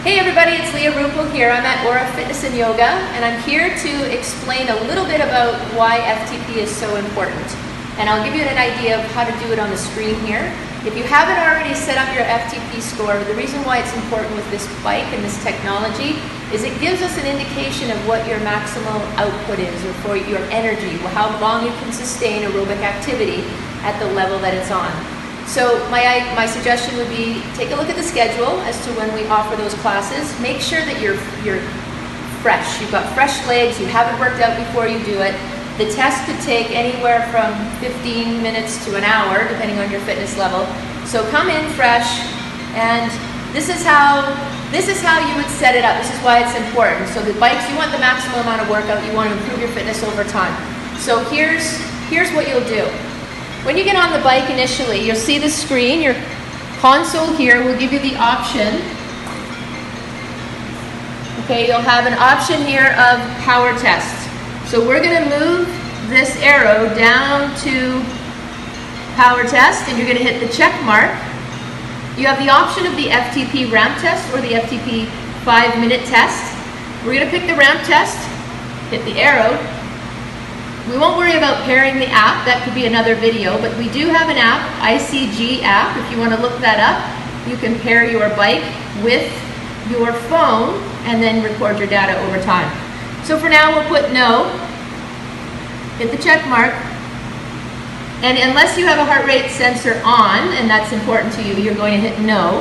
Hey everybody, it's Leah Ruppel here. I'm at Aura Fitness and Yoga, and I'm here to explain a little bit about why FTP is so important. And I'll give you an idea of how to do it on the screen here. If you haven't already set up your FTP score, the reason why it's important with this bike and this technology is it gives us an indication of what your maximal output is, or for your energy, how long you can sustain aerobic activity at the level that it's on. So my suggestion would be take a look at the schedule as to when we offer those classes. Make sure that you're fresh. You've got fresh legs, you haven't worked out before you do it. The test could take anywhere from 15 minutes to an hour, depending on your fitness level. So come in fresh, and this is how you would set it up. This is why it's important. So the bikes, you want the maximum amount of workout, you want to improve your fitness over time. So here's what you'll do. When you get on the bike initially, you'll see the screen. Your console here will give you the option. Okay, you'll have an option here of power test. So we're going to move this arrow down to power test, and you're going to hit the check mark. You have the option of the FTP ramp test or the FTP 5-minute test. We're going to pick the ramp test, hit the arrow. We won't worry about pairing the app, that could be another video, but we do have an app, ICG app. If you want to look that up, you can pair your bike with your phone and then record your data over time. So for now, we'll put no, hit the check mark, and unless you have a heart rate sensor on, and that's important to you, you're going to hit no.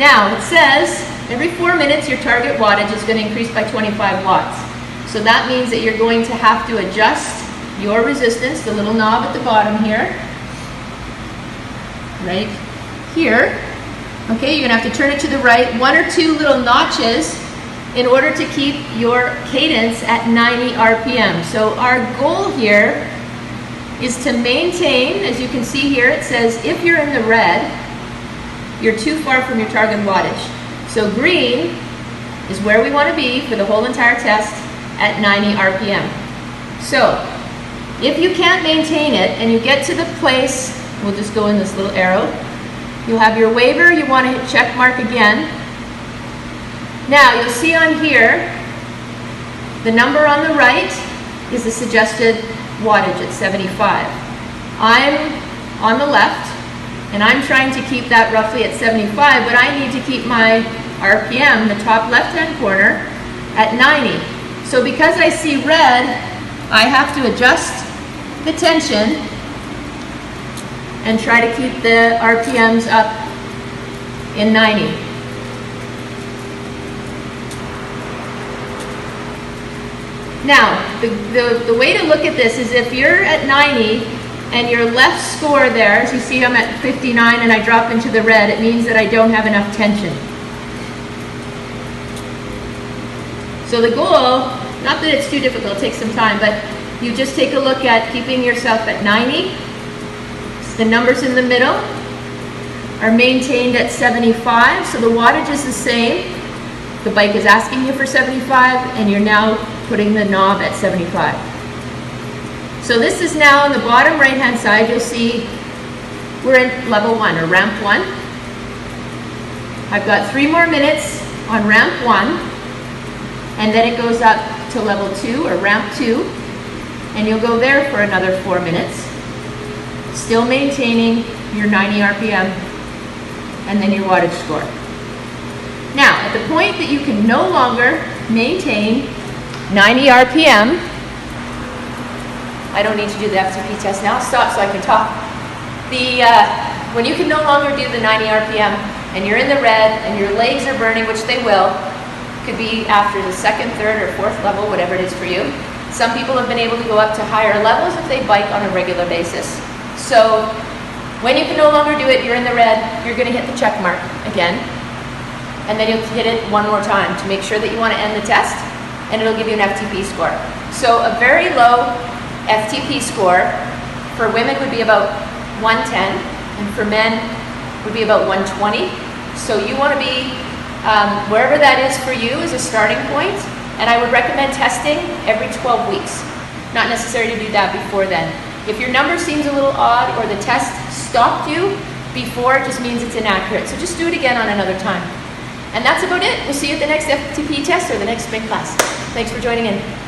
Now, it says every 4 minutes your target wattage is going to increase by 25 watts. So that means that you're going to have to adjust your resistance, the little knob at the bottom here, right here. Okay, you're going to have to turn it to the right, 1 or 2 little notches in order to keep your cadence at 90 RPM. So our goal here is to maintain, as you can see here, it says if you're in the red, you're too far from your target wattage. So green is where we want to be for the whole entire test, at 90 RPM. So if you can't maintain it and you get to the place, we'll just go in this little arrow, you'll have your waiver, you want to hit check mark again. Now you'll see on here, the number on the right is the suggested wattage at 75. I'm on the left and I'm trying to keep that roughly at 75, but I need to keep my RPM, the top left-hand corner, at 90. So because I see red, I have to adjust the tension and try to keep the RPMs up in 90. Now, the way to look at this is if you're at 90 and your left score there, as you see I'm at 59 and I drop into the red, it means that I don't have enough tension. So the goal, not that it's too difficult, it takes some time, but you just take a look at keeping yourself at 90. The numbers in the middle are maintained at 75, so the wattage is the same. The bike is asking you for 75, and you're now putting the knob at 75. So this is now on the bottom right-hand side, you'll see we're in level 1, or ramp 1. I've got 3 more minutes on ramp 1. And then it goes up to level 2 or ramp 2, and you'll go there for another 4 minutes, still maintaining your 90 RPM and then your wattage score. Now, at the point that you can no longer maintain 90 RPM, I don't need to do the FTP test now, stop so I can talk. When you can no longer do the 90 RPM and you're in the red and your legs are burning, which they will, could be after the 2nd, 3rd, or 4th level, whatever it is for you. Some people have been able to go up to higher levels if they bike on a regular basis. So when you can no longer do it, you're in the red, you're going to hit the check mark again, and then you'll hit it 1 more time to make sure that you want to end the test, and it'll give you an FTP score. So a very low FTP score for women would be about 110, and for men would be about 120. So you want to be wherever that is for you is a starting point, and I would recommend testing every 12 weeks. Not necessary to do that before then. If your number seems a little odd or the test stopped you, before just means it's inaccurate. So just do it again on another time. And that's about it. We'll see you at the next FTP test or the next spin class. Thanks for joining in.